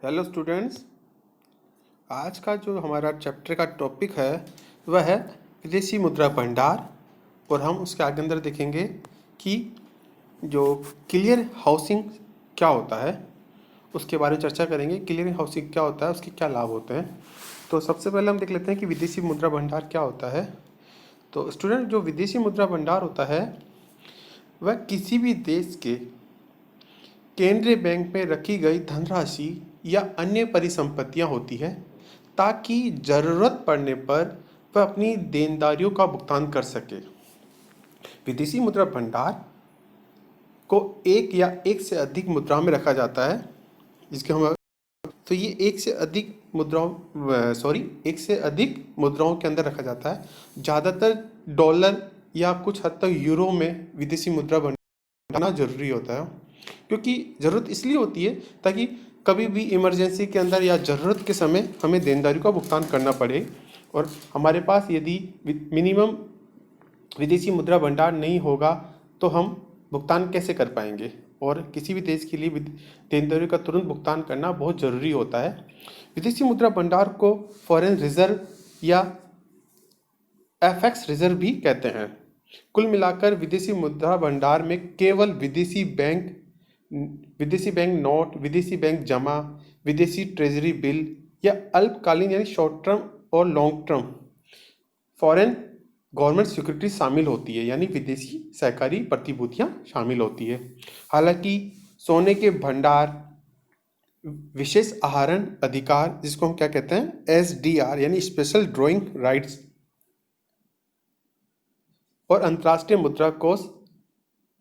Hello students, आज का जो हमारा चैप्टर का टॉपिक है वह है विदेशी मुद्रा भंडार। और हम उसके आगे अंदर देखेंगे कि जो क्लियर हाउसिंग क्या होता है उसके बारे में चर्चा करेंगे। क्लियर हाउसिंग क्या होता है, उसके क्या लाभ होते हैं। तो सबसे पहले हम देख लेते हैं कि विदेशी मुद्रा भंडार क्या होता है। तो स्टूडेंट, जो विदेशी मुद्रा भंडार होता है वह किसी भी देश के केंद्रीय बैंक में रखी गई धनराशि या अन्य परिसंपत्तियां होती है ताकि जरूरत पड़ने पर वह अपनी देनदारियों का भुगतान कर सके। विदेशी मुद्रा भंडार को एक या एक से अधिक मुद्राओं में रखा जाता है, जिसके हम तो ये एक से अधिक मुद्राओं के अंदर रखा जाता है। ज़्यादातर डॉलर या कुछ हद तक यूरो में विदेशी मुद्रा भंडार जरूरी होता है, क्योंकि ज़रूरत इसलिए होती है ताकि कभी भी इमरजेंसी के अंदर या ज़रूरत के समय हमें देनदारी का भुगतान करना पड़े। और हमारे पास यदि मिनिमम विदेशी मुद्रा भंडार नहीं होगा तो हम भुगतान कैसे कर पाएंगे। और किसी भी देश के लिए देनदारी का तुरंत भुगतान करना बहुत ज़रूरी होता है। विदेशी मुद्रा भंडार को फॉरेन रिजर्व या एफएक्स रिजर्व भी कहते हैं। कुल मिलाकर विदेशी मुद्रा भंडार में केवल विदेशी बैंक नोट, विदेशी बैंक जमा, विदेशी ट्रेजरी बिल या अल्पकालीन यानी शॉर्ट टर्म और long term foreign government security शामिल होती है, यानी विदेशी सहकारी प्रतिभूतियां शामिल होती है। हालांकि सोने के भंडार, विशेष आहरण अधिकार जिसको हम क्या कहते हैं एसडीआर यानी स्पेशल ड्रॉइंग राइट्स, और अंतर्राष्ट्रीय मुद्रा कोष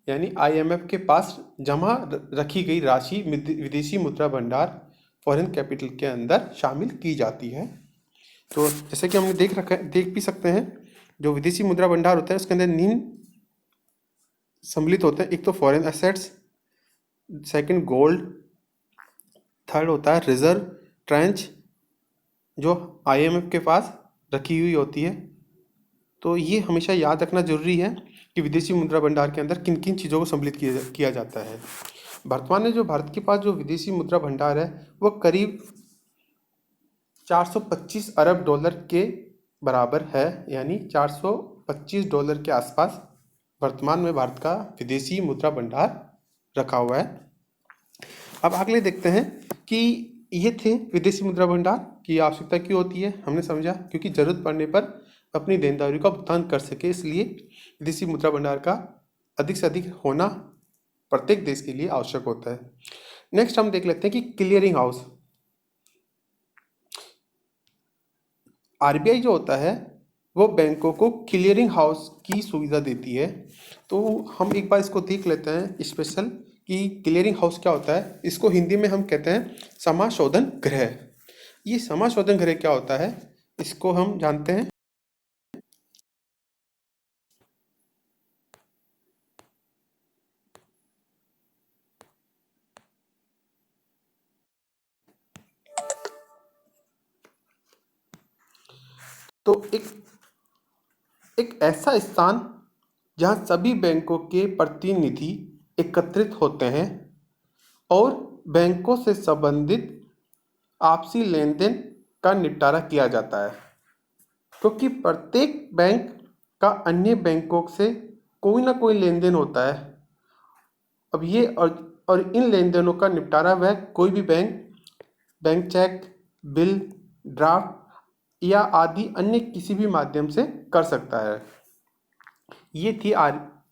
यानी आईएमएफ के पास जमा रखी गई राशि विदेशी मुद्रा भंडार फॉरेन कैपिटल के अंदर शामिल की जाती है। तो जैसे कि हमने देख भी सकते हैं, जो विदेशी मुद्रा भंडार होता है उसके अंदर निम्न सम्मिलित होते हैं। एक तो foreign assets, second gold, third होता है रिजर्व ट्रेंच जो आईएमएफ के पास रखी हुई होती है। तो ये हमेशा याद रखना जरूरी है कि विदेशी मुद्रा भंडार के अंदर किन किन चीज़ों को सम्मिलित किया जाता है। वर्तमान में जो भारत के पास जो विदेशी मुद्रा भंडार है वह करीब 425 अरब डॉलर के बराबर है, यानी 425 डॉलर के आसपास वर्तमान में भारत का विदेशी मुद्रा भंडार रखा हुआ है। अब अगले देखते हैं कि ये थे विदेशी मुद्रा भंडार की आवश्यकता क्यों होती है। हमने समझा क्योंकि जरूरत पड़ने पर अपनी देनदारी का भुगतान कर सके, इसलिए विदेशी मुद्रा भंडार का अधिक से अधिक होना प्रत्येक देश के लिए आवश्यक होता है। नेक्स्ट हम देख लेते हैं कि क्लियरिंग हाउस। आरबीआई जो होता है वो बैंकों को क्लियरिंग हाउस की सुविधा देती है। तो हम एक बार इसको देख लेते हैं स्पेशल कि क्लियरिंग हाउस क्या होता है। इसको हिंदी में हम कहते हैं समाशोधन गृह। ये समाशोधन गृह क्या होता है इसको हम जानते हैं। तो एक ऐसा स्थान जहां सभी बैंकों के प्रतिनिधि एकत्रित होते हैं और बैंकों से संबंधित आपसी लेन देन का निपटारा किया जाता है, क्योंकि प्रत्येक बैंक का अन्य बैंकों से कोई ना कोई लेन देन होता है। अब ये और इन लेन देनों का निपटारा वह कोई भी बैंक चेक, बिल, ड्राफ्ट या आदि अन्य किसी भी माध्यम से कर सकता है। ये थी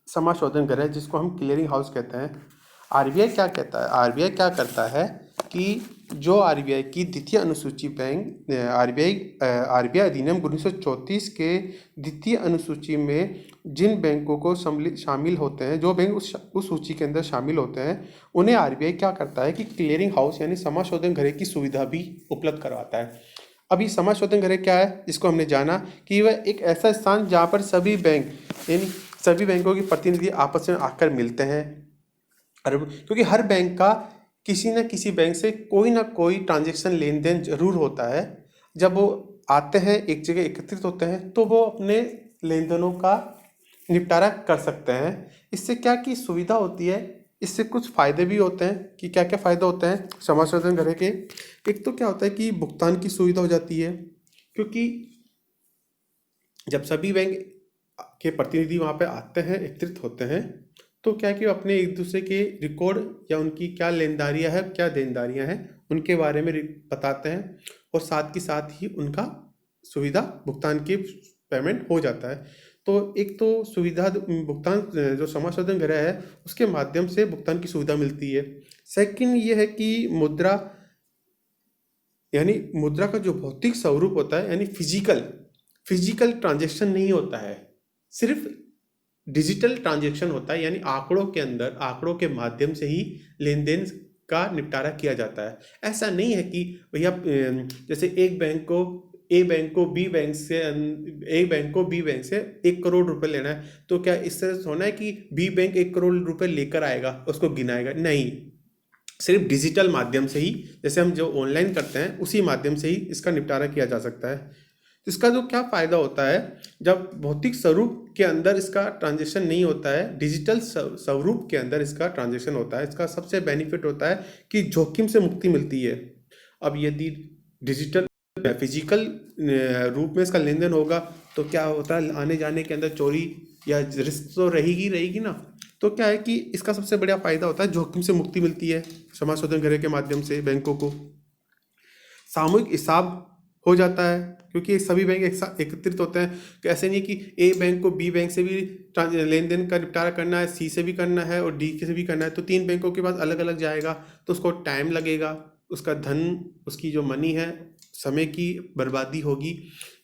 समाशोधन गृह जिसको हम क्लियरिंग हाउस कहते हैं। आरबीआई क्या कहता है, आरबीआई क्या करता है कि जो आरबीआई की द्वितीय अनुसूची बैंक आरबीआई अधिनियम 1934 के द्वितीय अनुसूची में जिन बैंकों को शामिल होते हैं, जो बैंक उस सूची के अंदर शामिल होते हैं, उन्हें आरबीआई क्या करता है कि क्लियरिंग हाउस यानी समाशोधन गृह की सुविधा भी उपलब्ध करवाता है। अभी समाशोधन गृह क्या है इसको हमने जाना कि वह एक ऐसा स्थान जहाँ पर सभी बैंक यानी सभी बैंकों के प्रतिनिधि आपस में आकर मिलते हैं। क्योंकि हर बैंक का किसी न किसी बैंक से कोई ना कोई ट्रांजैक्शन लेन देन जरूर होता है। जब वो आते हैं एक जगह एकत्रित होते हैं तो वो अपने लेन देनों का निपटारा कर सकते हैं। इससे क्या की सुविधा होती है इससे कुछ फ़ायदे भी होते हैं कि क्या क्या फ़ायदे होते हैं समाज संवर्धन घर के। एक तो क्या होता है कि भुगतान की सुविधा हो जाती है, क्योंकि जब सभी बैंक के प्रतिनिधि वहाँ पे आते हैं, एकत्रित होते हैं, तो क्या है कि वो अपने एक दूसरे के रिकॉर्ड या उनकी क्या लेनदारियाँ है, क्या देनदारियाँ हैं, उनके बारे में बताते हैं, और साथ ही उनका सुविधा भुगतान की पेमेंट हो जाता है। तो एक तो सुविधा भुगतान जो समाज संवर्धन गृह है उसके माध्यम से भुगतान की सुविधा मिलती है। सेकंड ये है कि मुद्रा, यानी मुद्रा का जो भौतिक स्वरूप होता है, यानी फिजिकल ट्रांजैक्शन नहीं होता है, सिर्फ डिजिटल ट्रांजैक्शन होता है, यानी आंकड़ों के माध्यम से ही लेन देन का निपटारा किया जाता है। ऐसा नहीं है कि भैया जैसे एक बैंक को बी बैंक से 1 करोड़ रुपए लेना है, तो क्या इस तरह से होना है कि बी बैंक 1 करोड़ रुपए लेकर आएगा, उसको गिनाएगा? नहीं, सिर्फ डिजिटल माध्यम से ही, जैसे हम जो ऑनलाइन करते हैं उसी माध्यम से ही इसका निपटारा किया जा सकता है। तो इसका जो क्या फ़ायदा होता है, जब भौतिक स्वरूप के अंदर इसका ट्रांजैक्शन नहीं होता है, डिजिटल स्वरूप के अंदर इसका ट्रांजैक्शन होता है, इसका सबसे बेनिफिट होता है कि जोखिम से मुक्ति मिलती है। अब यदि डिजिटल फिजिकल रूप में इसका लेन देन होगा तो क्या होता है, आने जाने के अंदर चोरी या रिस्क तो रहेगी ना। तो क्या है कि इसका सबसे बड़ा फायदा होता है, जोखिम से मुक्ति मिलती है समाज संवर्धन गृह के माध्यम से। बैंकों को सामूहिक हिसाब हो जाता है, क्योंकि सभी बैंक एक साथ एकत्रित होते हैं। तो ऐसे नहीं कि ए बैंक को बी बैंक से भी लेन देन का निपटारा करना है, सी से भी करना है और डी से भी करना है, तो 3 बैंकों के पास अलग अलग जाएगा, तो उसको टाइम लगेगा, उसका धन, उसकी जो मनी है, समय की बर्बादी होगी।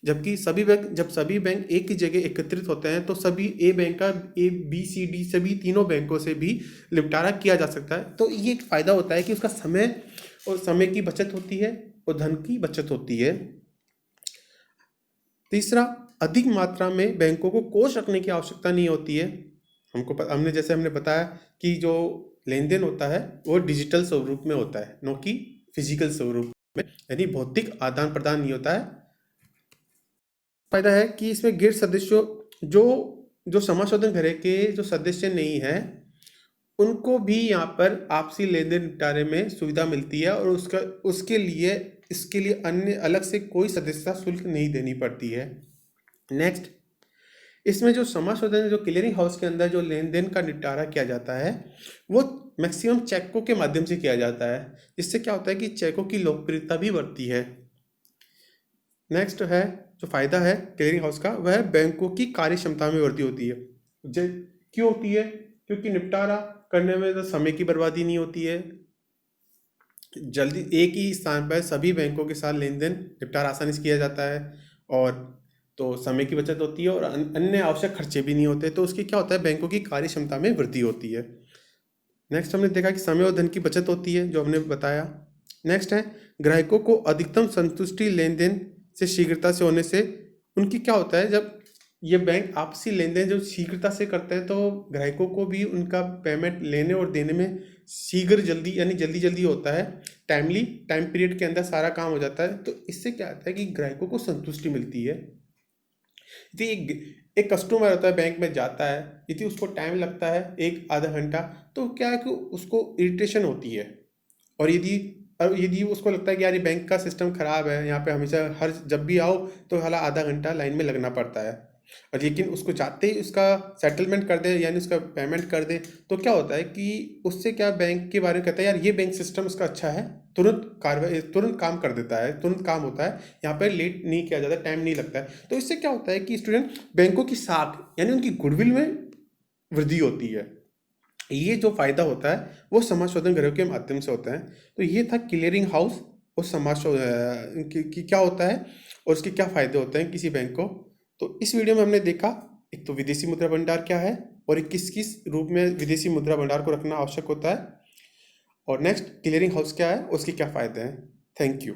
जबकि जब सभी बैंक एक ही जगह एकत्रित होते हैं तो सभी ए बैंक का ए बी सी डी सभी तीनों बैंकों से भी निपटारा किया जा सकता है। तो ये एक फ़ायदा होता है कि उसका समय की बचत होती है और धन की बचत होती है। तीसरा, अधिक मात्रा में बैंकों को कोष रखने की आवश्यकता नहीं होती है। हमने बताया कि जो लेन देन होता है वो डिजिटल स्वरूप में होता है, न कि फिजिकल स्वरूप में, यानी भौतिक आदान प्रदान नहीं होता है। फायदा है कि इसमें गैर सदस्यों जो समाज संवर्धन गृह के जो सदस्य नहीं है उनको भी यहाँ पर आपसी लेन देन निपटारे में सुविधा मिलती है, और इसके लिए अन्य अलग से कोई सदस्यता शुल्क नहीं देनी पड़ती है। नेक्स्ट, इसमें जो समाज संवर्धन जो क्लियरिंग हाउस के अंदर जो लेन देन का निपटारा किया जाता है वो मैक्सिमम चेकों के माध्यम से किया जाता है, जिससे क्या होता है कि चेकों की लोकप्रियता भी बढ़ती है। नेक्स्ट है जो फायदा है क्लियरिंग हाउस का, वह बैंकों की कार्य क्षमता में वृद्धि होती है। क्यों होती है? क्योंकि निपटारा करने में तो समय की बर्बादी नहीं होती है, जल्दी एक ही स्थान पर सभी बैंकों के साथ लेन देन निपटारा आसानी से किया जाता है, और तो समय की बचत होती है और अन्य आवश्यक खर्चे भी नहीं होते। तो उसके क्या होता है, बैंकों की कार्य क्षमता में वृद्धि होती है। नेक्स्ट हमने देखा कि समय और धन की बचत होती है, जो हमने बताया। नेक्स्ट है, ग्राहकों को अधिकतम संतुष्टि लेन देन से शीघ्रता से होने से उनकी क्या होता है, जब ये बैंक आपसी लेन देन जो शीघ्रता से करते हैं तो ग्राहकों को भी उनका पेमेंट लेने और देने में जल्दी होता है, टाइम पीरियड के अंदर सारा काम हो जाता है। तो इससे क्या होता है कि ग्राहकों को संतुष्टि मिलती है। यदि एक कस्टमर होता है, बैंक में जाता है, यदि उसको टाइम लगता है 1-आधा घंटा, तो क्या है कि उसको इरिटेशन होती है, और यदि उसको लगता है कि यार ये बैंक का सिस्टम ख़राब है, यहाँ पे हमेशा जब भी आओ तो हला आधा घंटा लाइन में लगना पड़ता है, और लेकिन उसको जाते ही उसका सेटलमेंट कर दे, यानी उसका पेमेंट कर दे, तो क्या होता है कि उससे क्या बैंक के बारे में कहता है यार ये बैंक सिस्टम उसका अच्छा है, तुरंत काम कर देता है, तुरंत काम होता है, यहाँ पर लेट नहीं किया जाता, टाइम नहीं लगता है। तो इससे क्या होता है कि स्टूडेंट बैंकों की साख यानी उनकी गुडविल में वृद्धि होती है। ये जो फायदा होता है वो समाज संवर्धन गृह के माध्यम से होता है। तो ये था क्लियरिंग हाउस और की क्या होता है और उसके क्या फायदे होते हैं किसी बैंक को। तो इस वीडियो में हमने देखा, एक तो विदेशी मुद्रा भंडार क्या है और किस रूप में विदेशी मुद्रा भंडार को रखना आवश्यक होता है, और नेक्स्ट क्लियरिंग हाउस क्या है, उसके क्या फायदे हैं। Thank you.